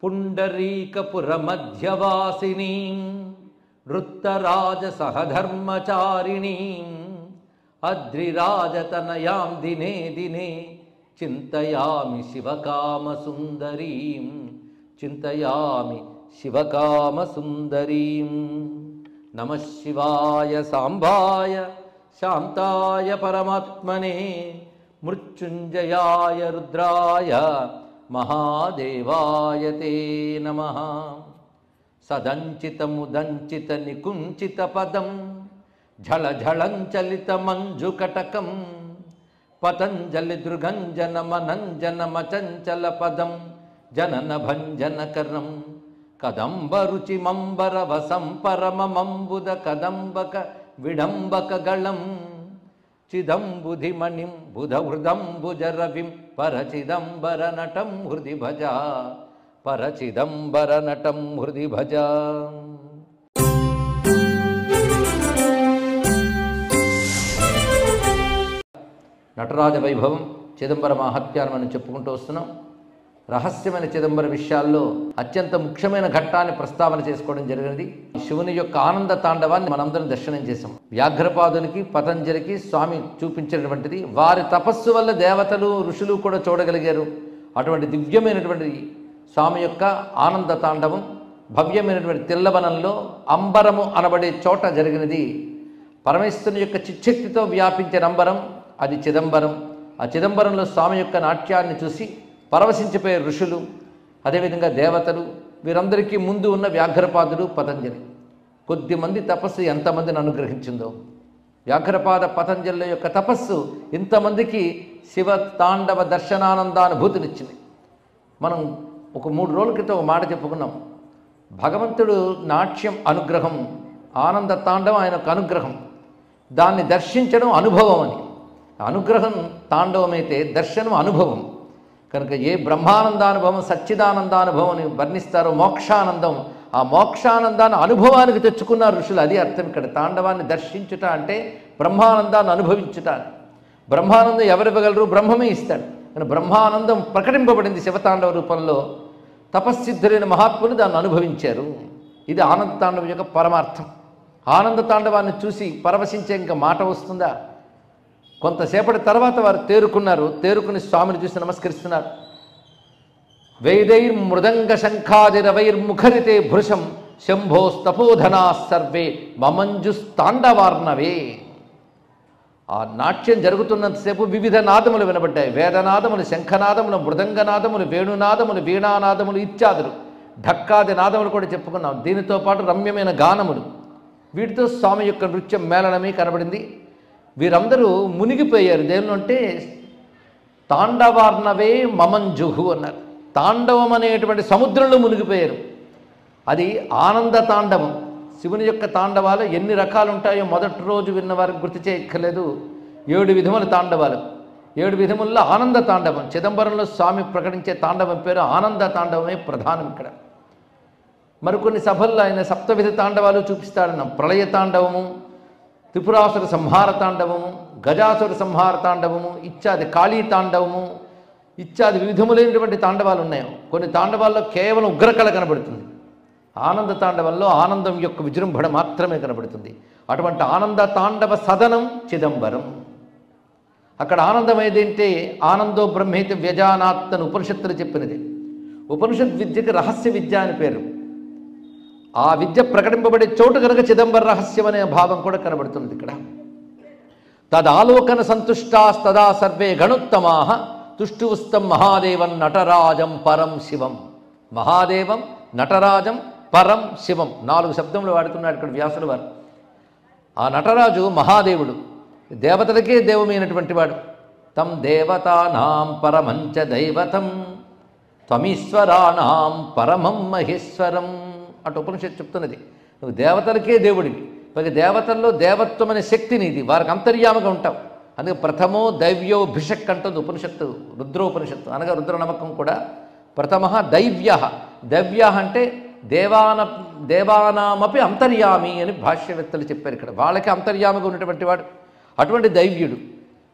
పుండరీకపురమధ్యవాసినీం వృత్తరాజసహధర్మచారిణీం అద్రిరాజతనయాం దినే దినే చింతయామి శివకామసుందరీం చింతయామి శివకామసుందరీం. నమః శివాయ సాంబాయ శాంతాయ పరమాత్మనే మృత్యుంజయాయ రుద్రాయ మహాదేవాయ తే నమః. సదంచితముదంచిత నికుంచిత పదం ఝళఝళంచలిత మంజుకటకం పతంజలి దృగంజన మనంజనమచంచల పదం జనన భంజనకరం కదంబరుచిమంబరవసం పరమమంబుద కదంబక విడంబకగళం చిదంబుధిమణిం బుధహృదంబుజరవిం పరచిదంబరనటం హృది భజ పరచిదంబరనటం హృది భజ. నటరాజ వైభవం చిదంబర మహత్యాన్ని మనం చెప్పుకుంటూ వస్తున్నాం. రహస్యమైన చిదంబర విషయాల్లో అత్యంత ముఖ్యమైన ఘట్టాన్ని ప్రస్తావన చేసుకోవడం జరిగినది. శివుని యొక్క ఆనంద తాండవాన్ని మనందరం దర్శనం చేశాం. వ్యాఘ్రపాదునికి పతంజలికి స్వామి చూపించినటువంటిది. వారి తపస్సు వల్ల దేవతలు ఋషులు కూడా చూడగలిగారు. అటువంటి దివ్యమైనటువంటి స్వామి యొక్క ఆనంద తాండవం భవ్యమైనటువంటి తిల్లవనంలో అంబరము అనబడే చోట జరిగినది. పరమేశ్వరుని యొక్క చిచ్చక్తితో వ్యాపించిన అంబరం అది చిదంబరం. ఆ చిదంబరంలో స్వామి యొక్క నాట్యాన్ని చూసి పరవశించిపోయే ఋషులు, అదేవిధంగా దేవతలు, వీరందరికీ ముందు ఉన్న వ్యాఘ్రపాదుడు పతంజలి. కొద్దిమంది తపస్సు ఎంతమందిని అనుగ్రహించిందో. వ్యాఘ్రపాద పతంజలి యొక్క తపస్సు ఇంతమందికి శివ తాండవ దర్శనానందానుభూతినిచ్చింది. మనం ఒక 3 రోజుల క్రితం ఒక మాట చెప్పుకున్నాం. భగవంతుడు నాట్యం అనుగ్రహం, ఆనంద తాండవం ఆయన ఒక అనుగ్రహం, దాన్ని దర్శించడం అనుభవం అని. అనుగ్రహం తాండవమైతే దర్శనం అనుభవం. కనుక ఏ బ్రహ్మానందానుభవం సచ్చిదానందానుభవం అని వర్ణిస్తారో మోక్షానందం, ఆ మోక్షానందాన్ని అనుభవానికి తెచ్చుకున్న ఋషులు. అది అర్థం ఇక్కడ. తాండవాన్ని దర్శించుట అంటే బ్రహ్మానందాన్ని అనుభవించుట. బ్రహ్మానందం ఎవరివ్వగలరు? బ్రహ్మమే ఇస్తాడు. కానీ బ్రహ్మానందం ప్రకటింపబడింది శివతాండవ రూపంలో. తపస్సిద్ధులైన మహాత్ములు దాన్ని అనుభవించారు. ఇది ఆనంద తాండవం యొక్క పరమార్థం. ఆనంద తాండవాన్ని చూసి పరవశించే ఇంకా మాట వస్తుందా? కొంతసేపటి తర్వాత వారు తేరుకున్నారు. తేరుకుని స్వామిని చూసి నమస్కరిస్తున్నారు. వేదైర్మృదంగ శంఖాదిరవైర్ముఖరితే భృశం శంభోస్తపోధనా సర్వే మమంజుస్తాండవార్ణవే. ఆ నాట్యం జరుగుతున్నంతసేపు వివిధ నాదములు వినబడ్డాయి. వేదనాదములు, శంఖనాదములు, మృదంగనాదములు, వేణునాదములు, వీణానాదములు ఇత్యాదులు, ఢక్కాది నాదములు కూడా చెప్పుకున్నాం. దీనితో పాటు రమ్యమైన గానములు. వీటితో స్వామి యొక్క నృత్యం మేళనమే కనబడింది. వీరందరూ మునిగిపోయారు. దేనిలో అంటే తాండవార్ణవే మమంజుహు అన్నారు. తాండవం అనేటువంటి సముద్రంలో మునిగిపోయారు. అది ఆనంద తాండవం. శివుని యొక్క తాండవాలు ఎన్ని రకాలు ఉంటాయో మొదటి రోజు విన్న వారికి గుర్తు చేయక్కర్లేదు. 7 విధముల తాండవాలు. 7 విధముల్లో ఆనంద తాండవం, చిదంబరంలో స్వామి ప్రకటించే తాండవం పేరు ఆనంద తాండవమే ప్రధానం ఇక్కడ. మరికొన్ని సభల్లో ఆయన 7 విధ తాండవాలు చూపిస్తాడన్నాం. ప్రళయ తాండవము, త్రిపురాసుర సంహార తాండవము, గజాసుర సంహార తాండవము ఇత్యాది, కాళీ తాండవము ఇత్యాది వివిధములైనటువంటి తాండవాలు ఉన్నాయి. కొన్ని తాండవాల్లో కేవలం ఉగ్రకళ కనబడుతుంది. ఆనంద తాండవంలో ఆనందం యొక్క విజృంభణ మాత్రమే కనబడుతుంది. అటువంటి ఆనంద తాండవ సదనం చిదంబరం. అక్కడ ఆనందం ఏదంటే ఆనందో బ్రహ్మేతి వ్యజానాత్ అని ఉపనిషత్తులు చెప్పినది. ఉపనిషత్ విద్యకి రహస్య విద్య అని పేరు. ఆ విద్య ప్రకటింపబడే చోటు కనుక చిదంబర రహస్యం అనే భావం కూడా కనబడుతుంది ఇక్కడ. తదాలోకన సంతుష్టాస్తదా సర్వే గణుత్తమాః తుష్టువుస్తం మహాదేవం నటరాజం పరం శివం. మహాదేవం, నటరాజం, పరం శివం 4 శబ్దములు వాడుతున్నాడు ఇక్కడ వ్యాసుల వారు. ఆ నటరాజు మహాదేవుడు, దేవతలకే దేవమైనటువంటి వాడు. తం దేవతానాం పరమంచ దైవతం త్వమీశ్వరాణాం పరమం మహేశ్వరం అటు ఉపనిషత్తు చెప్తున్నది. నువ్వు దేవతలకే దేవుడివి. పైగా దేవతల్లో దేవత్వం అనే శక్తి నీది. వారికి అంతర్యామగా ఉంటావు. అందుకే ప్రథమో దైవ్యో భిషక్ అంటుంది ఉపనిషత్తు, రుద్రోపనిషత్తు. అనగా రుద్ర నమ్మకం కూడా ప్రథమ దైవ్య. దైవ్య అంటే దేవానామపి అంతర్యామి అని భాష్యవేత్తలు చెప్పారు ఇక్కడ. వాళ్ళకి అంతర్యామిగా ఉన్నటువంటి వాడు అటువంటి దైవ్యుడు.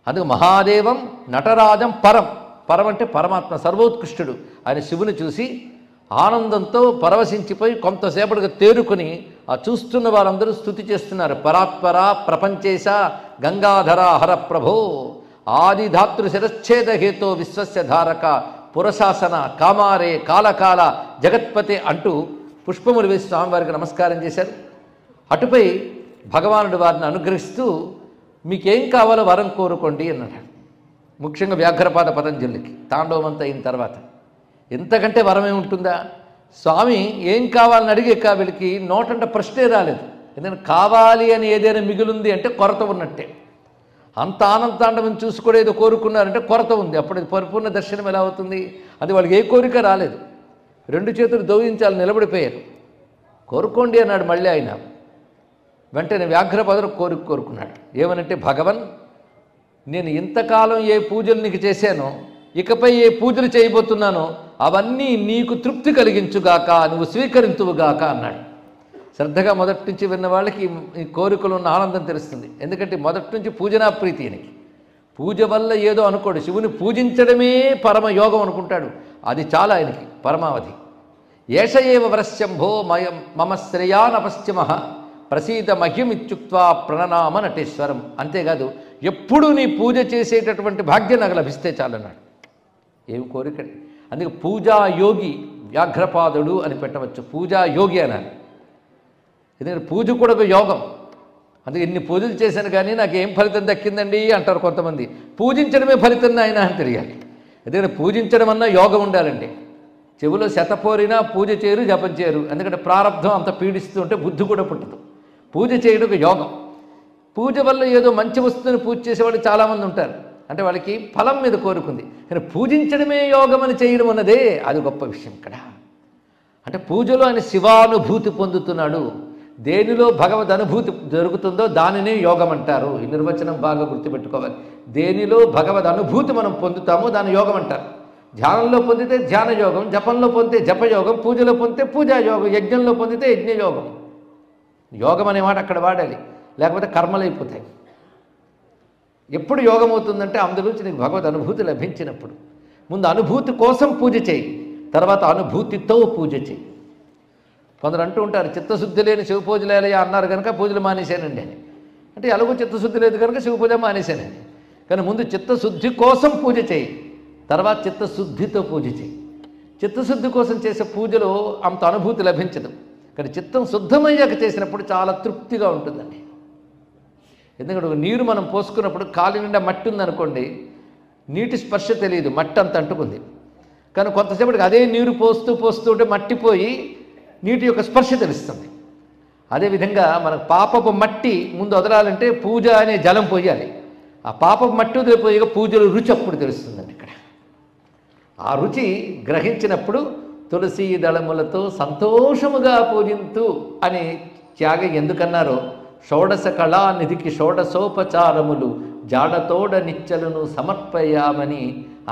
అందుకు మహాదేవం నటరాజం పరం. పరం అంటే పరమాత్మ, సర్వోత్కృష్టుడు. ఆయన శివుని చూసి ఆనందంతో పరవశించిపోయి కొంతసేపటికి తేరుకుని ఆ చూస్తున్న వారందరూ స్తుతి చేస్తున్నారు. పరాత్పర ప్రపంచేశ గంగాధర హర ప్రభో ఆదిధాతృ శిరచ్ఛేద హేతో విశ్వస్య ధారక పురశాసన కామారే కాలకాల జగత్పతి అంటూ పుష్పములు వేసి స్వామివారికి నమస్కారం చేశారు. అటుపై భగవానుడు వారిని అనుగ్రహిస్తూ మీకేం కావాలో వరం కోరుకోండి అన్నాడు. ముఖ్యంగా వ్యాఘ్రపాద పతంజలికి తాండవమంతా అయిన తర్వాత ఎంతకంటే వరమే ఉంటుందా? స్వామి ఏం కావాలని అడిగే వీళ్ళకి నోటంట ప్రశ్నే రాలేదు. ఎందుకంటే కావాలి అని ఏదైనా మిగిలింది అంటే కొరత ఉన్నట్టే. అంత ఆనందాండవం చూసి కూడా ఏదో కోరుకున్నారంటే కొరత ఉంది. అప్పుడు పరిపూర్ణ దర్శనం ఎలా అవుతుంది? అది వాళ్ళకి ఏ కోరిక రాలేదు. 2 చేతులు దౌయించాలి, నిలబడిపోయారు. కోరుకోండి అన్నాడు మళ్ళీ ఆయన. వెంటనే వ్యాఘ్రపాదుడు కోరుకున్నాడు. ఏమనంటే, భగవన్, నేను ఇంతకాలం ఏ పూజలు నీకు చేశానో, ఇకపై ఏ పూజలు చేయబోతున్నానో అవన్నీ నీకు తృప్తి కలిగించుగాక, నువ్వు స్వీకరించువుగాక అన్నాడు. శ్రద్ధగా మొదటి నుంచి విన్న వాళ్ళకి ఈ కోరికలు ఉన్న ఆనందం తెలుస్తుంది. ఎందుకంటే మొదటి నుంచి పూజనా ప్రీతి ఆయనకి. పూజ వల్ల ఏదో అనుకోడు, శివుని పూజించడమే పరమ యోగం అనుకుంటాడు. అది చాలా ఆయనకి పరమావధి. ఏష ఏవ వరశంభో మమ శ్రేయానపశ్చిమ ప్రసీద మహ్యమిత్యుక్త్వా ప్రణనామ నటేశ్వరం. అంతేకాదు, ఎప్పుడు నీ పూజ చేసేటటువంటి భాగ్యం నాకు లభిస్తే చాలన్నాడు. ఏమి కోరికండి. అందుకే పూజా యోగి వ్యాఘ్రపాదుడు అని పెట్టవచ్చు. పూజా యోగి అన్నారు. ఎందుకంటే పూజ కూడా ఒక యోగం. అందుకే ఇన్ని పూజలు చేశాను కానీ నాకు ఏం ఫలితం దక్కిందండి అంటారు కొంతమంది. పూజించడమే ఫలితం ఆయన అని తెలియాలి. ఎందుకంటే పూజించడం అన్నా యోగం ఉండాలండి. చెవిలో శతపోరినా పూజ చేయరు, జపం చేయరు. ఎందుకంటే ప్రారంధం అంత పీడిస్తూ ఉంటే బుద్ధి కూడా పుట్టదు. పూజ చేయడం ఒక యోగం. పూజ వల్ల ఏదో మంచి వస్తువుని పూజ చేసేవాళ్ళు చాలామంది ఉంటారు. అంటే వాళ్ళకి ఫలం మీద కోరుకుంది. కానీ పూజించడమే యోగం అని చేయడం అన్నదే అది గొప్ప విషయం ఇక్కడ. అంటే పూజలో ఆయన శివానుభూతి పొందుతున్నాడు. దేనిలో భగవద్ అనుభూతి జరుగుతుందో దానినే యోగం అంటారు. ఈ నిర్వచనం బాగా గుర్తుపెట్టుకోవాలి. దేనిలో భగవద్ అనుభూతి మనం పొందుతామో దాని యోగం అంటారు. ధ్యానంలో పొందితే ధ్యాన యోగం, జపంలో పొందితే జపయోగం, పూజలో పొందితే పూజాయోగం, యజ్ఞంలో పొందితే యజ్ఞయోగం. యోగం అనే మాట అక్కడ వాడాలి, లేకపోతే కర్మలైపోతాయి. ఎప్పుడు యోగం అవుతుందంటే అందులోంచి నీకు భగవద్ అనుభూతి లభించినప్పుడు. ముందు అనుభూతి కోసం పూజ చేయి, తర్వాత అనుభూతితో పూజ చేయి. కొందరు అంటూ ఉంటారు, చిత్తశుద్ధి లేని శివ పూజలు ఎలా అన్నారు కనుక పూజలు మానేశానండి అని. అంటే ఎలాగో చిత్తశుద్ధి లేదు కనుక శివ పూజ మానేశానండి. కానీ ముందు చిత్తశుద్ధి కోసం పూజ చేయి, తర్వాత చిత్తశుద్ధితో పూజ చేయి. చిత్తశుద్ధి కోసం చేసే పూజలో అంత అనుభూతి లభించదు. కానీ చిత్తం శుద్ధమయ్యాక చేసినప్పుడు చాలా తృప్తిగా ఉంటుందండి. ఎందుకంటే నీరు మనం పోసుకున్నప్పుడు కాలి నిండా మట్టి ఉందనుకోండి, నీటి స్పర్శ తెలియదు, మట్టి అంత అంటుకుంది. కానీ కొంతసేపటికి అదే నీరు పోస్తూ ఉంటే మట్టిపోయి నీటి యొక్క స్పర్శ తెలుస్తుంది. అదేవిధంగా మనకు పాపపు మట్టి ముందు వదలాలంటే పూజ అనే జలం పోయాలి. ఆ పాపపు మట్టి వదిలిపోయి పూజల రుచి అప్పుడు తెలుస్తుందండి. ఇక్కడ ఆ రుచి గ్రహించినప్పుడు తులసి దళములతో సంతోషముగా పూజింతు అని త్యాగం ఎందుకన్నారో, షోడశ కళానిధికి షోడశోపచారములు జాడతోడ నిచ్చలను సమర్పయామని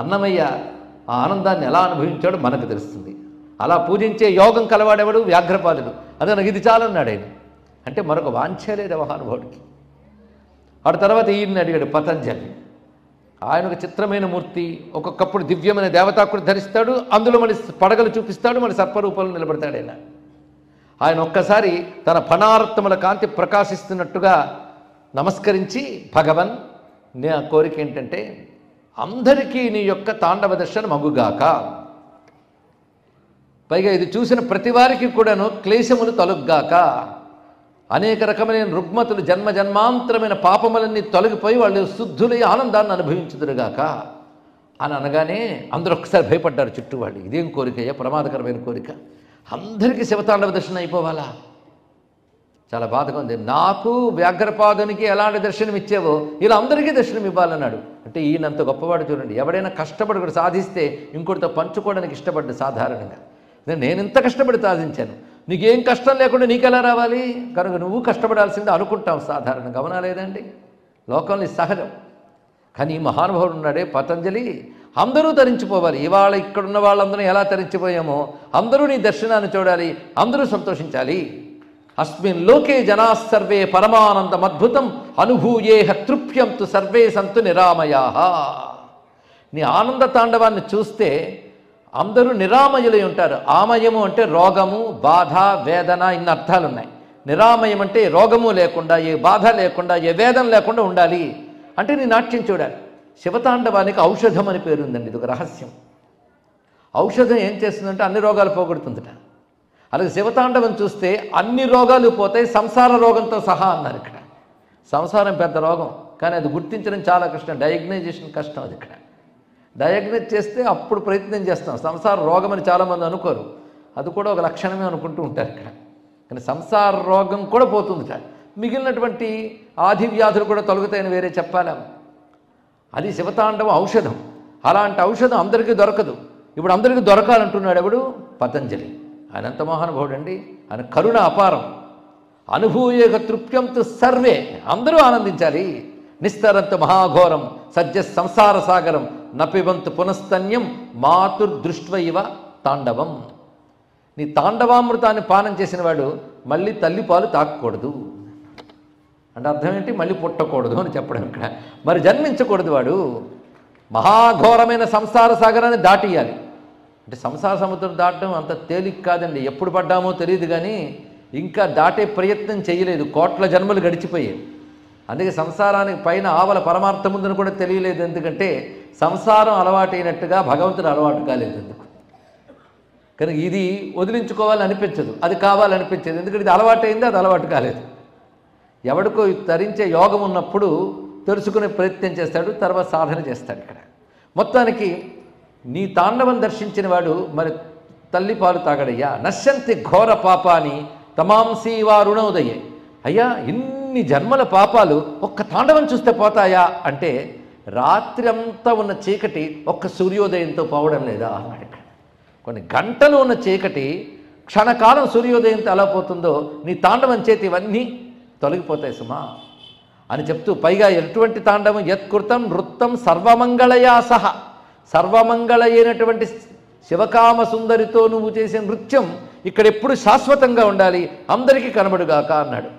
అన్నమయ్య ఆ ఆనందాన్ని ఎలా అనుభవించాడో మనకు తెలుస్తుంది. అలా పూజించే యోగం కలవాడేవాడు వ్యాఘ్రపాదుడు. అదే నాకు ఇది చాలన్నాడు ఆయన. అంటే మరొక వాంఛ లేదు మహానుభావుడికి. ఆ తర్వాత ఈయన్ని అడిగాడు పతంజలి. ఆయన ఒక చిత్రమైన మూర్తి, ఒక్కొక్కప్పుడు దివ్యమైన దేవతాకృతి ధరిస్తాడు, అందులో మళ్ళీ పడగలు చూపిస్తాడు, మళ్ళీ సర్పరూపంలో నిలబడతాడు ఆయన. ఆయన ఒక్కసారి తన ఫణారత్నముల కాంతి ప్రకాశిస్తున్నట్టుగా నమస్కరించి, భగవన్, నా కోరిక ఏంటంటే అందరికీ నీ యొక్క తాండవ దర్శనం అగుగాక, పైగా ఇది చూసిన ప్రతి వారికి కూడాను క్లేశములు తొలగ్గాక, అనేక రకమైన రుగ్మతులు జన్మ జన్మాంతరమైన పాపములన్నీ తొలగిపోయి వాళ్ళు శుద్ధులై ఆనందాన్ని అనుభవించుదురుగాక అని అనగానే అందరూ ఒక్కసారి భయపడ్డారు చుట్టూ వాళ్ళు. ఇదేం కోరికయ్యా, ప్రమాదకరమైన కోరిక, అందరికీ శివతాండవ దర్శనం అయిపోవాలా? చాలా బాధగా ఉంది. నాకు వ్యాఘ్రపాదునికి ఎలాంటి దర్శనం ఇచ్చేవో ఇలా అందరికీ దర్శనం ఇవ్వాలన్నాడు. అంటే ఈయనంత గొప్పవాడు చూడండి. ఎవడైనా కష్టపడి కూడా సాధిస్తే ఇంకొకటితో పంచుకోవడానికి ఇష్టపడ్డు సాధారణంగా. నేను ఇంత కష్టపడి సాధించాను, నీకేం కష్టం లేకుండా నీకెలా రావాలి? కనుక నువ్వు కష్టపడాల్సిందే అనుకుంటావు సాధారణంగా, అవునా లేదండి? లోకంలో సహజం. కానీ ఈ మహానుభావుడు ఉన్నాడే పతంజలి, అందరూ తరించిపోవాలి. ఇవాళ ఇక్కడున్న వాళ్ళందరూ ఎలా తరించిపోయామో అందరూ నీ దర్శనాన్ని చూడాలి, అందరూ సంతోషించాలి. అస్మిన్ లోకే జనా సర్వే పరమానందం అద్భుతం అనుభూయేహ తృప్యంతు సర్వే సంతు నిరామయాః. నీ ఆనంద తాండవాన్ని చూస్తే అందరూ నిరామయులై ఉంటారు. ఆమయము అంటే రోగము, బాధ, వేదన, ఇన్ని అర్థాలు ఉన్నాయి. నిరామయం అంటే రోగము లేకుండా, ఏ బాధ లేకుండా, ఏ వేదన లేకుండా ఉండాలి అంటే నీ నాట్యం చూడాలి. శివతాండవానికి ఔషధం అని పేరుందండి. ఇది ఒక రహస్యం. ఔషధం ఏం చేస్తుందంటే అన్ని రోగాలు పోగొడుతుందట. అలాగే శివతాండవం చూస్తే అన్ని రోగాలు పోతాయి, సంసార రోగంతో సహా అన్నారు. ఇక్కడ సంసారం పెద్ద రోగం, కానీ అది గుర్తించడం చాలా కష్టం. డయాగ్నైజేషన్ కష్టం. అది ఇక్కడ డయాగ్నైజ్ చేస్తే అప్పుడు ప్రయత్నం చేస్తాం. సంసార రోగం అని చాలామంది అనుకోరు, అది కూడా ఒక లక్షణమే అనుకుంటూ ఉంటారు ఇక్కడ. కానీ సంసార రోగం కూడా పోతుందిట. మిగిలినటువంటి ఆది వ్యాధులు కూడా తొలగుతాయని వేరే చెప్పాలా? అది శివతాండవం ఔషధం. అలాంటి ఔషధం అందరికీ దొరకదు. ఇప్పుడు అందరికీ దొరకాలంటున్నాడు ఎవడు? పతంజలి. ఆయన ఎంత మహానుభావుడు అండి. ఆయన కరుణ అపారం. అనుభూయేక తృప్యంతు సర్వే, అందరూ ఆనందించాలి. నిస్తరంతు మహాఘోరం సజ్జ సంసార సాగరం నపివంతు పునస్తన్యం మాతుర్దృష్ట్వైవ తాండవం. నీ తాండవామృతాన్ని పానం చేసిన వాడు మళ్ళీ తల్లిపాలు తాకూడదు అంటే అర్థం ఏంటి? మళ్ళీ పుట్టకూడదు అని చెప్పడం ఇక్కడ. మరి జన్మించకూడదు వాడు. మహాఘోరమైన సంసార సాగరాన్ని దాటియాలి. అంటే సంసార సముద్రం దాటడం అంత తేలిక కాదండి. ఎప్పుడు పడ్డామో తెలియదు, కానీ ఇంకా దాటే ప్రయత్నం చేయలేదు. కోట్ల జన్మలు గడిచిపోయాయి. అందుకే సంసారానికి పైన ఆవల పరమార్థం ఉందని కూడా తెలియలేదు. ఎందుకంటే సంసారం అలవాటైనట్టుగా భగవంతుడు అలవాటు కాలేదు. ఎందుకు? కనుక ఇది వదిలించుకోవాలని అనిపించదు, అది కావాలనిపించదు. ఎందుకంటే ఇది అలవాటైంది, అది అలవాటు కాలేదు. ఎవడికో తరించే యోగం ఉన్నప్పుడు తెలుసుకునే ప్రయత్నం చేస్తాడు, తర్వాత సాధన చేస్తాడు. ఇక్కడ మొత్తానికి నీ తాండవం దర్శించిన వాడు మరి తల్లిపాలు తాగడయ్యా. నశ్యంతి ఘోర పాపాని తమాంసీవారుణోదయే. అయ్యా, ఇన్ని జన్మల పాపాలు ఒక్క తాండవం చూస్తే పోతాయా అంటే రాత్రి అంతా ఉన్న చీకటి ఒక్క సూర్యోదయంతో పోవడం లేదా అన్నాడు. ఇక్కడ కొన్ని గంటలు ఉన్న చీకటి క్షణకాలం సూర్యోదయంతో ఎలా పోతుందో నీ తాండవం చేతి ఇవన్నీ తొలగిపోతాయి సుమా అని చెప్తూ, పైగా ఎటువంటి తాండవం? యత్కృతం నృత్తం సర్వమంగళయా సహ, సర్వమంగళ అయినటువంటి శివకామ సుందరితో నువ్వు చేసే నృత్యం ఇక్కడ ఎప్పుడు శాశ్వతంగా ఉండాలి, అందరికీ కనబడుగాక అన్నాడు.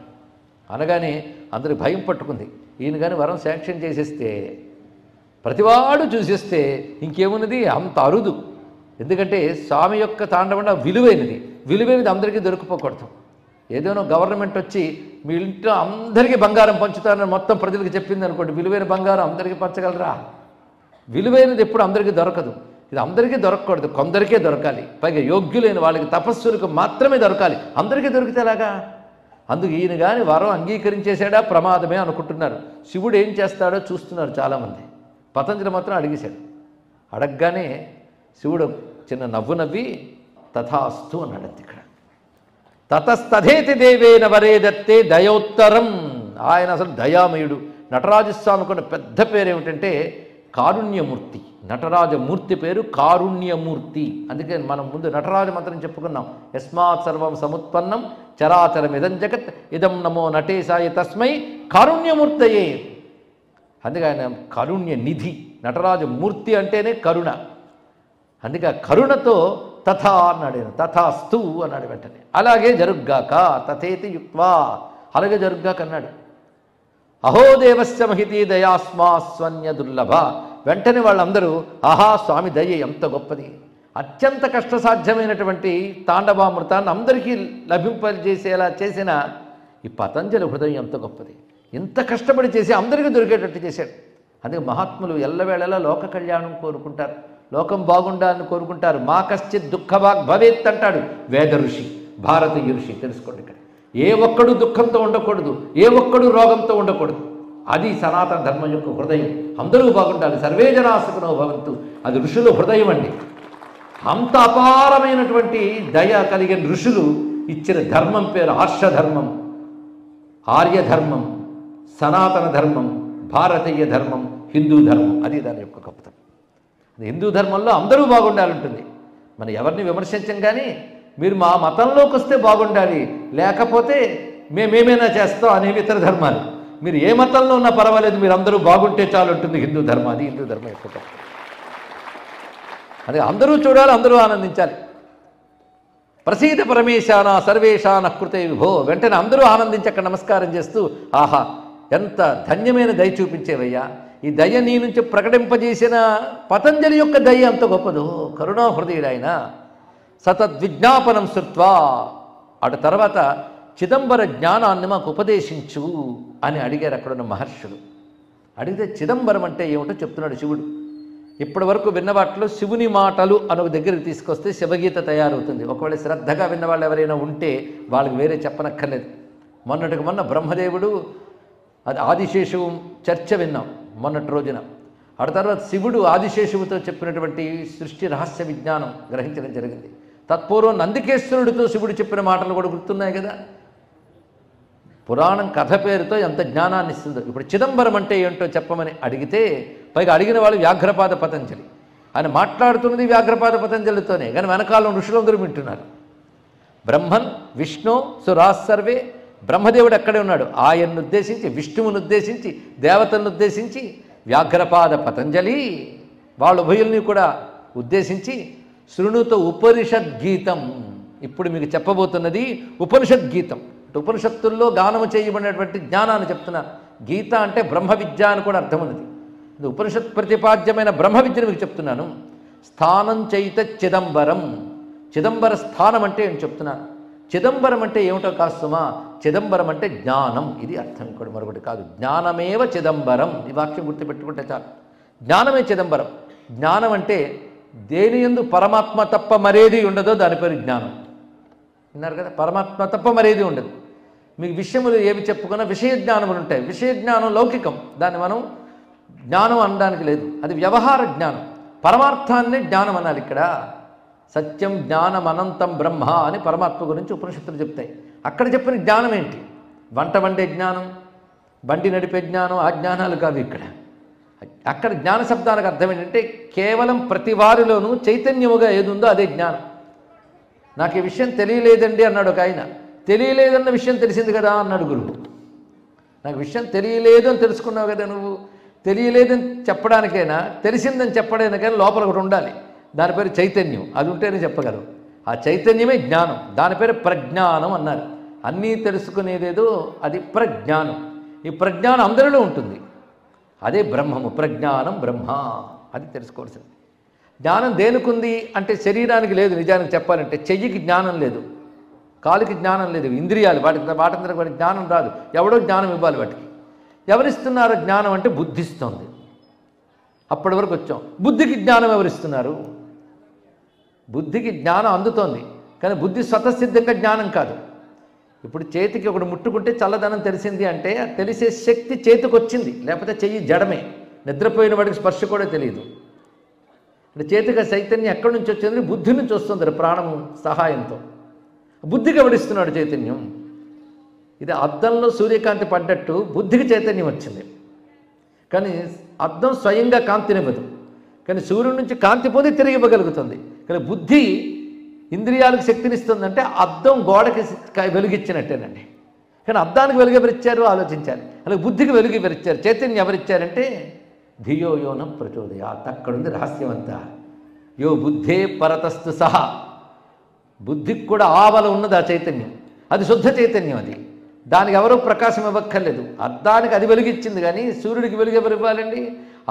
అనగానే అందరికి భయం పట్టుకుంది. ఈయన కానీ వరం శాంక్షన్ చేసేస్తే, ప్రతివాడు చూసేస్తే ఇంకేమున్నది? అంత అరుదు. ఎందుకంటే స్వామి యొక్క తాండవం విలువైనది. విలువైనది అందరికీ దొరికిపోకూడదు. ఏదైనా గవర్నమెంట్ వచ్చి మీ ఇంట్లో అందరికీ బంగారం పంచుతారని మొత్తం ప్రజలకు చెప్పింది అనుకోండి, విలువైన బంగారం అందరికీ పంచగలరా? విలువైనది ఎప్పుడు అందరికీ దొరకదు. ఇది అందరికీ దొరకకూడదు, కొందరికే దొరకాలి. పైగా యోగ్యులైన వాళ్ళకి, తపస్సులకు మాత్రమే దొరకాలి. అందరికీ దొరికితే ఎలాగా? అందుకు ఈయన కానీ వరం అంగీకరించేశాడా? ప్రమాదమే అనుకుంటున్నారు. శివుడు ఏం చేస్తాడో చూస్తున్నారు చాలామంది. పతంజలి మాత్రం అడిగేశాడు. అడగగానే శివుడు చిన్న నవ్వు నవ్వి తథాస్తు అన్నాడు. ఇక్కడ తతస్తథేతి దేవేన వరేదత్తే దయోత్తరం. ఆయన అసలు దయామయుడు. నటరాజస్వామికున్న పెద్ద పేరు ఏమిటంటే కారుణ్యమూర్తి. నటరాజమూర్తి పేరు కారుణ్యమూర్తి. అందుకే మనం ముందు నటరాజ మంత్రం చెప్పుకున్నాం. యస్మాత్ సర్వం సముత్పన్నం చరాచరమిదం జగత్ ఇదం నమో నటేశాయ తస్మై కారుణ్యమూర్తయే. అందుకే ఆయన కారుణ్య నిధి. నటరాజమూర్తి అంటేనే కరుణ. అందుకే కరుణతో తథా అన్నాడు. తథాస్తు అన్నాడు వెంటనే. అలాగే జరుగ్గాక, తథేతి యుక్వా, అలాగే జరుగ్గాక అన్నాడు. అహోదేవస్య మహితి దయాస్మాస్వన్య దుర్లభ. వెంటనే వాళ్ళందరూ ఆహా, స్వామి దయ ఎంత గొప్పది. అత్యంత కష్టసాధ్యమైనటువంటి తాండవామృతాన్ని అందరికీ లభింపజేసేలా చేసిన ఈ పతంజలి హృదయం ఎంత గొప్పది. ఎంత కష్టపడి చేసి అందరికీ దొరికేటట్టు చేశాడు. అందుకే మహాత్ములు ఎల్లవేళలా లోక కళ్యాణం కోరుకుంటారు, లోకం బాగుండాలని కోరుకుంటారు. మా కశ్చిత్ దుఃఖభాగ్ భవేత్ అంటాడు వేద ఋషి, భారతీయ ఋషి. తెలుసుకోండి, ఇక్కడ ఏ ఒక్కడు దుఃఖంతో ఉండకూడదు, ఏ ఒక్కడు రోగంతో ఉండకూడదు. అది సనాతన ధర్మం యొక్క హృదయం. అందరూ బాగుండాలి. సర్వే జనా సుఖినో భవంతు. అది ఋషుల హృదయం అండి. అంత అపారమైనటువంటి దయ కలిగిన ఋషులు ఇచ్చిన ధర్మం పేరు ఆర్షధర్మం, ఆర్యధర్మం, సనాతన ధర్మం, భారతీయ ధర్మం, హిందూ ధర్మం. అది దాని యొక్క గొప్పతనం. హిందూ ధర్మంలో అందరూ బాగుండాలంటుంది. మనం ఎవరిని విమర్శించం, కానీ మీరు మా మతంలోకి వస్తే బాగుండాలి, లేకపోతే మేమేమైనా చేస్తాం అనేవి ఇతర ధర్మాలు. మీరు ఏ మతంలో ఉన్నా పర్వాలేదు, మీరు అందరూ బాగుంటే చాలు ఉంటుంది హిందూ ధర్మం. అది హిందూ ధర్మం యొక్క గొప్పతనం. అదే అందరూ చూడాలి, అందరూ ఆనందించాలి. ప్రసీద పరమేశాన సర్వేశాన కృతే విభో. వెంటనే అందరూ ఆనందించి అక్కడ నమస్కారం చేస్తూ, ఆహా ఎంత ధన్యమైన దయ చూపించేవయ్యా. ఈ దయ నీ నుంచి ప్రకటింపజేసిన పతంజలి యొక్క దయ అంత గొప్పదో, కరుణాహృదయుడు ఆయన. సతద్విజ్ఞాపనం శృత్వా, అటు తర్వాత చిదంబర జ్ఞానాన్ని మాకు ఉపదేశించు అని అడిగారు అక్కడున్న మహర్షులు. అడిగితే చిదంబరం అంటే ఏమిటో చెప్తున్నాడు శివుడు. ఇప్పటి వరకు విన్న వాటిలో శివుని మాటలు అని ఒక దగ్గరికి తీసుకొస్తే శివగీత తయారవుతుంది. ఒకవేళ శ్రద్ధగా విన్నవాళ్ళు ఎవరైనా ఉంటే వాళ్ళకి వేరే చెప్పనక్కర్లేదు. మొన్నటికి మొన్న బ్రహ్మదేవుడు అది ఆదిశేషువు చర్చ విన్నాం మొన్నటి రోజున. ఆ తర్వాత శివుడు ఆదిశేషువుతో చెప్పినటువంటి సృష్టి రహస్య విజ్ఞానం గ్రహించడం జరిగింది. తత్పూర్వం నందికేశ్వరుడితో శివుడు చెప్పిన మాటలు కూడా గుర్తున్నాయి కదా. పురాణం కథ పేరుతో ఎంత జ్ఞానాన్ని ఇస్తుందో. ఇప్పుడు చిదంబరం అంటే ఏంటో చెప్పమని అడిగితే, పైగా అడిగిన వాళ్ళు వ్యాఘ్రపాద పతంజలి. ఆయన మాట్లాడుతున్నది వ్యాఘ్రపాద పతంజలితోనే, కానీ వెనకాలం ఋషులందరూ వింటున్నారు. బ్రహ్మన్ విష్ణు సురాస్ సర్వే, బ్రహ్మదేవుడు అక్కడే ఉన్నాడు. ఆయన్ను ఉద్దేశించి, విష్ణువును ఉద్దేశించి, దేవతలను ఉద్దేశించి వ్యాఘ్రపాద పతంజలి వాళ్ళ ఉభయుల్ని కూడా ఉద్దేశించి శృణుతో ఉపనిషద్గీతం. ఇప్పుడు మీకు చెప్పబోతున్నది ఉపనిషద్గీతం. ఉపనిషత్తుల్లో గానము చేయబడినటువంటి జ్ఞానాన్ని చెప్తున్నాను. గీత అంటే బ్రహ్మ విద్య అని కూడా అర్థం ఉన్నది. ఇది ఉపనిషత్ ప్రతిపాద్యమైన బ్రహ్మ విద్యను మీకు చెప్తున్నాను. స్థానం చైత చిదంబరం. చిదంబర స్థానం అంటే ఏం చెప్తున్నాను. చిదంబరం అంటే ఏమిటో కాస్తుమా, చిదంబరం అంటే జ్ఞానం. ఇది అర్థం కూడా మరొకటి కాదు. జ్ఞానమేవ చిదంబరం. ఈ వాక్యం గుర్తుపెట్టుకుంటే చాలు. జ్ఞానమే చిదంబరం. జ్ఞానం అంటే దేని యందు పరమాత్మ తప్ప మరేది ఉండదో దాని పేరు జ్ఞానం. విన్నారు కదా, పరమాత్మ తప్ప మరేది ఉండదు. మీకు విషయములు ఏవి చెప్పుకున్నా విషయ జ్ఞానములు ఉంటాయి. విషయ జ్ఞానం లౌకికం, దాన్ని మనం జ్ఞానం అనడానికి లేదు. అది వ్యవహార జ్ఞానం. పరమార్థాన్నే జ్ఞానం అనాలి. ఇక్కడ సత్యం జ్ఞానం అనంతం బ్రహ్మ అని పరమాత్మ గురించి ఉపనిషత్తులు చెప్తాయి. అక్కడ చెప్పిన జ్ఞానం ఏంటి? వంట వండే జ్ఞానం, బండి నడిపే జ్ఞానం, ఆ జ్ఞానాలు కావు ఇక్కడ. అక్కడ జ్ఞాన శబ్దానికి అర్థం ఏంటంటే కేవలం ప్రతి వారిలోనూ చైతన్యముగా ఏది ఉందో అదే జ్ఞానం. నాకు ఈ విషయం తెలియలేదండి అన్నాడు ఒక ఆయన. తెలియలేదన్న విషయం తెలిసింది కదా అన్నాడు గురువు. నాకు విషయం తెలియలేదు అని తెలుసుకున్నావు కదా నువ్వు. తెలియలేదని చెప్పడానికైనా తెలిసిందని చెప్పడానికైనా లోపల ఒకటి ఉండాలి. దాని పేరు చైతన్యం. అది ఉంటేనే చెప్పగలరు. ఆ చైతన్యమే జ్ఞానం. దాని పేరు ప్రజ్ఞానం అన్నారు. అన్నీ తెలుసుకునేదేదో అది ప్రజ్ఞానం. ఈ ప్రజ్ఞానం అందరిలో ఉంటుంది. అదే బ్రహ్మము. ప్రజ్ఞానం బ్రహ్మ. అది తెలుసుకోవాల్సింది. జ్ఞానం దేనికుంది అంటే శరీరానికి లేదు. నిజానికి చెప్పాలంటే చెయ్యికి జ్ఞానం లేదు, కాలుకి జ్ఞానం లేదు, ఇంద్రియాలు వాటిందరికి వాటి జ్ఞానం రాదు. ఎవడో జ్ఞానం ఇవ్వాలి వాటికి. ఎవరిస్తున్నారో జ్ఞానం అంటే బుద్ధిస్తుంది. అప్పటి వరకు వచ్చాం. బుద్ధికి జ్ఞానం ఎవరిస్తున్నారు? బుద్ధికి జ్ఞానం అందుతోంది, కానీ బుద్ధి స్వతసిద్ధంగా జ్ఞానం కాదు. ఇప్పుడు చేతికి ఒకటి ముట్టుకుంటే చల్లదనం తెలిసింది అంటే తెలిసే శక్తి చేతికి వచ్చింది, లేకపోతే చెయ్యి జడమే. నిద్రపోయిన వాడికి స్పర్శ కూడా తెలియదు. అంటే చేతికి చైతన్యం ఎక్కడి నుంచి వచ్చింది? బుద్ధి నుంచి వస్తుంది ప్రాణం సహాయంతో. బుద్ధికి ఎవడిస్తున్నాడు చైతన్యం? ఇది అద్దంలో సూర్యకాంతి పడ్డట్టు బుద్ధికి చైతన్యం వచ్చింది, కానీ అద్దం స్వయంగా కాంతినివ్వదు. కానీ సూర్యుడి నుంచి కాంతి పోతే తిరిగి ఇవ్వగలుగుతుంది. కానీ బుద్ధి ఇంద్రియాలకు శక్తినిస్తుందంటే అద్దం గోడకి వెలుగిచ్చినట్టేనండి. కానీ అద్దానికి వెలుగు ఎవరిచ్చారు ఆలోచించాలి. అలాగే బుద్ధికి వెలుగు ఎవరిచ్చారు? చైతన్యం ఎవరిచ్చారంటే ధియో యోన ప్రచోదయాత్. అక్కడుంది రహస్యం అంతా. యో బుద్ధే పరతస్తు సహా. బుద్ధికి కూడా ఆవల ఉన్నది ఆ చైతన్యం. అది శుద్ధ చైతన్యం. అది దానికి ఎవరో ప్రకాశం ఇవ్వక్కర్లేదు. అద్దానికి అది వెలుగిచ్చింది, కానీ సూర్యుడికి వెలుగు ఎవరు ఇవ్వాలండి?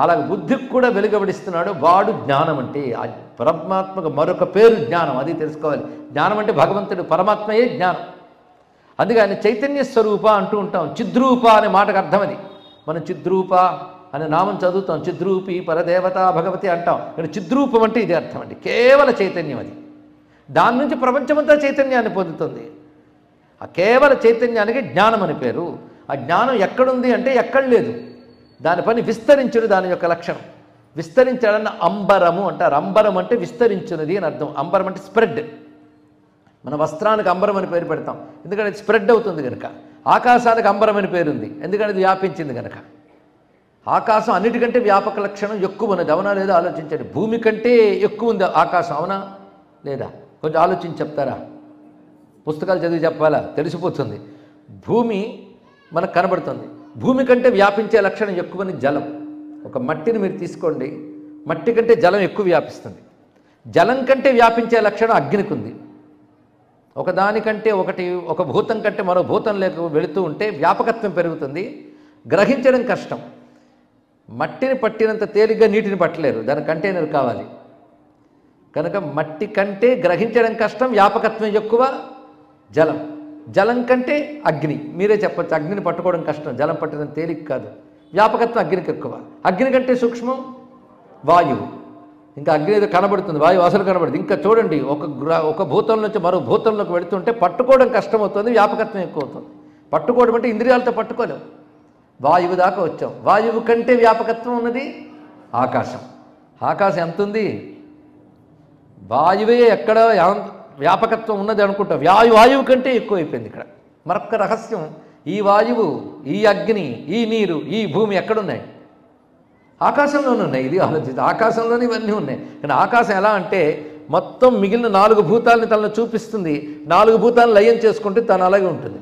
అలాగే బుద్ధికి కూడా వెలుగబడిస్తున్నాడు వాడు. జ్ఞానం అంటే ఆ పరమాత్మకు మరొక పేరు జ్ఞానం. అది తెలుసుకోవాలి. జ్ఞానం అంటే భగవంతుడు పరమాత్మయే జ్ఞానం. అందుకని చైతన్య స్వరూప అంటూ ఉంటాం. చిద్రూప అనే మాటకు అర్థం అది. మనం చిద్రూప అనే నామం చదువుతాం. చిద్రూపి పరదేవత భగవతి అంటాం. కానీ చిద్రూపం అంటే ఇది అర్థం అండి. కేవల చైతన్యం అది. దాని నుంచి ప్రపంచమంతా చైతన్యాన్ని పొందుతుంది. ఆ కేవల చైతన్యానికి జ్ఞానం అని పేరు. ఆ జ్ఞానం ఎక్కడుంది అంటే ఎక్కడ లేదు. దాని పని విస్తరించుడు దాని యొక్క లక్షణం. విస్తరించాడన్న అంబరము అంటారు. అంబరం అంటే విస్తరించున్నది అని అర్థం. అంబరం అంటే స్ప్రెడ్. మన వస్త్రానికి అంబరం అని పేరు పెడతాం, ఎందుకంటే అది స్ప్రెడ్ అవుతుంది కనుక. ఆకాశానికి అంబరం అని పేరుంది, ఎందుకంటే అది వ్యాపించింది కనుక. ఆకాశం అన్నిటికంటే వ్యాపక లక్షణం ఎక్కువ ఉన్నది. అవునా లేదా ఆలోచించండి. భూమి కంటే ఎక్కువ ఉంది ఆకాశం. అవునా లేదా? కొంచెం ఆలోచించి చెప్తారా? పుస్తకాలు చదివి చెప్పాలా? తెలిసిపోతుంది. భూమి మనకు కనబడుతుంది. భూమి కంటే వ్యాపించే లక్షణం ఎక్కువని జలం. ఒక మట్టిని మీరు తీసుకోండి, మట్టి కంటే జలం ఎక్కువ వ్యాపిస్తుంది. జలం కంటే వ్యాపించే లక్షణం అగ్నికి ఉంది. ఒకదానికంటే ఒకటి, ఒక భూతం కంటే మరో భూతం లేక వెళుతూ ఉంటే వ్యాపకత్వం పెరుగుతుంది, గ్రహించడం కష్టం. మట్టిని పట్టినంత తేలిగ్గా నీటిని పట్టలేరు, దాని కంటైనర్ కావాలి. కనుక మట్టి కంటే గ్రహించడం కష్టం, వ్యాపకత్వం ఎక్కువ జలం. జలం కంటే అగ్ని, మీరే చెప్పచ్చు, అగ్నిని పట్టుకోవడం కష్టం, జలం పట్టడం తేలిక కాదు. వ్యాపకత్వం అగ్నికి ఎక్కువ. అగ్ని కంటే సూక్ష్మం వాయువు. ఇంకా అగ్ని ఏదో కనబడుతుంది, వాయువు అసలు కనబడుతుంది. ఇంకా చూడండి, ఒక భూతం నుంచి మరో భూతంలోకి వెళుతుంటే పట్టుకోవడం కష్టమవుతుంది, వ్యాపకత్వం ఎక్కువ అవుతుంది. పట్టుకోవడం అంటే ఇంద్రియాలతో పట్టుకోలేం. వాయువు దాకా వచ్చాం. వాయువు కంటే వ్యాపకత్వం ఉన్నది ఆకాశం. ఆకాశం ఎంత ఉంది? వాయువే ఎక్కడ వ్యాపకత్వం ఉన్నది అనుకుంటాం, వాయువు కంటే ఎక్కువ అయిపోయింది ఇక్కడ. మరొక్క రహస్యం, ఈ వాయువు, ఈ అగ్ని, ఈ నీరు, ఈ భూమి ఎక్కడున్నాయి? ఆకాశంలోనే ఉన్నాయి. ఇది ఆలోచిస్తే ఆకాశంలోనే ఇవన్నీ ఉన్నాయి. కానీ ఆకాశం ఎలా అంటే మొత్తం మిగిలిన 4 భూతాలని తనను చూపిస్తుంది, 4 భూతాలను లయం చేసుకుంటే తను అలాగే ఉంటుంది.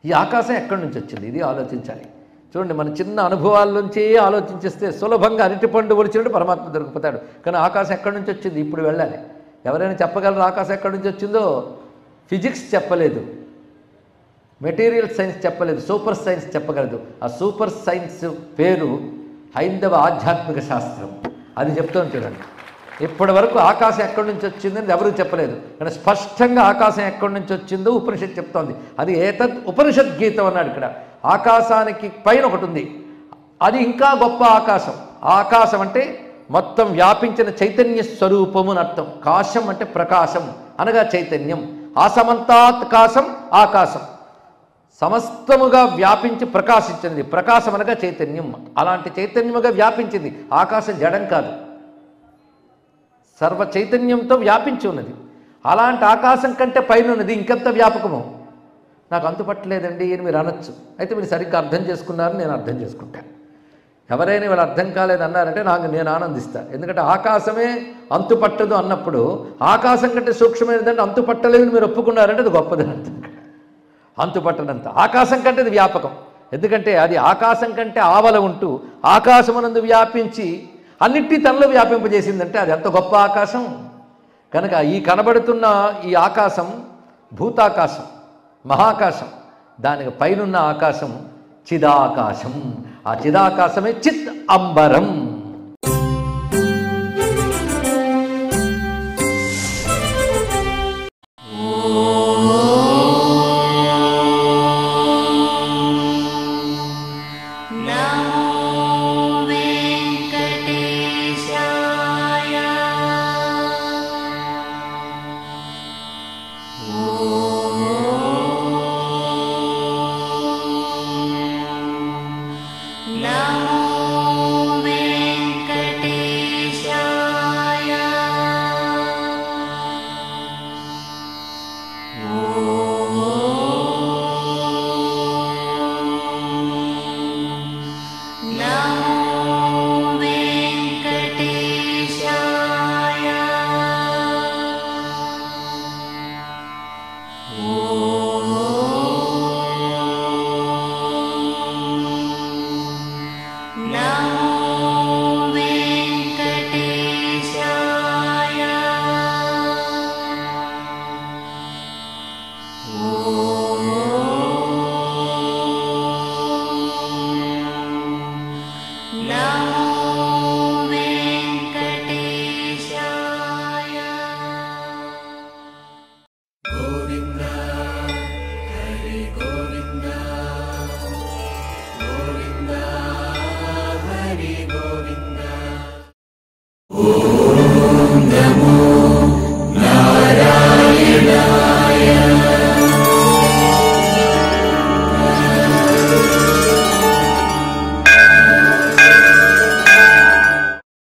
ఈ ఆకాశం ఎక్కడి నుంచి వచ్చింది? ఇది ఆలోచించాలి. చూడండి, మన చిన్న అనుభవాల నుంచే ఆలోచించేస్తే సులభంగా అరటిపండు ఒలిచినట్టు పరమాత్మ దొరికిపోతాడు. కానీ ఆకాశం ఎక్కడి నుంచి వచ్చింది? ఇప్పుడు వెళ్ళాలి. ఎవరైనా చెప్పగలరు ఆకాశం ఎక్కడి నుంచి వచ్చిందో? ఫిజిక్స్ చెప్పలేదు, మెటీరియల్ సైన్స్ చెప్పలేదు, సూపర్ సైన్స్ చెప్పగలదు. ఆ సూపర్ సైన్స్ పేరు హైందవ ఆధ్యాత్మిక శాస్త్రం. అది చెప్తూ చూడండి. ఇప్పటి వరకు ఆకాశం ఎక్కడి నుంచి వచ్చిందని ఎవరూ చెప్పలేదు, కానీ స్పష్టంగా ఆకాశం ఎక్కడి నుంచి వచ్చిందో ఉపనిషత్తు చెప్తోంది. అది ఏతద్ ఉపనిషద్ గీతం అన్నాడు. ఇక్కడ ఆకాశానికి పైన ఒకటి ఉంది, అది ఇంకా గొప్ప ఆకాశం. ఆకాశం అంటే మొత్తం వ్యాపించిన చైతన్య స్వరూపము అని అర్థం. కాశం అంటే ప్రకాశం అనగా చైతన్యం. ఆసమంతాత్ కాశం ఆకాశం, సమస్తముగా వ్యాపించి ప్రకాశించినది. ప్రకాశం అనగా చైతన్యం. అలాంటి చైతన్యముగా వ్యాపించింది. ఆకాశం జడం కాదు, సర్వ చైతన్యంతో వ్యాపించి ఉన్నది. అలాంటి ఆకాశం కంటే పైన ఉన్నది ఇంకెంత వ్యాపకము. నాకు అంతుపట్టలేదండి అని మీరు అనొచ్చు. అయితే మీరు సరిగ్గా అర్థం చేసుకున్నారని నేను అర్థం చేసుకుంటాను. ఎవరైనా వీళ్ళు అర్థం కాలేదన్నారంటే నేను ఆనందిస్తాను. ఎందుకంటే ఆకాశమే అంతుపట్టదు అన్నప్పుడు ఆకాశం కంటే సూక్ష్మమైనదంటే అంతుపట్టలేదని మీరు ఒప్పుకున్నారంటే అది గొప్పదని అర్థం. అంతుపట్టనంత ఆకాశం కంటే అది వ్యాపకం. ఎందుకంటే అది ఆకాశం కంటే ఆవల ఉంటూ ఆకాశమునందు వ్యాపించి అన్నిటి తనలో వ్యాపింపజేసిందంటే అది ఎంత గొప్ప ఆకాశం. కనుక ఈ కనబడుతున్న ఈ ఆకాశం భూతాకాశం, మహాకాశం. దానికి పైనున్న ఆకాశం చిదాకాశం. ఆ చిదాకాశమే చిత్ అంబరం.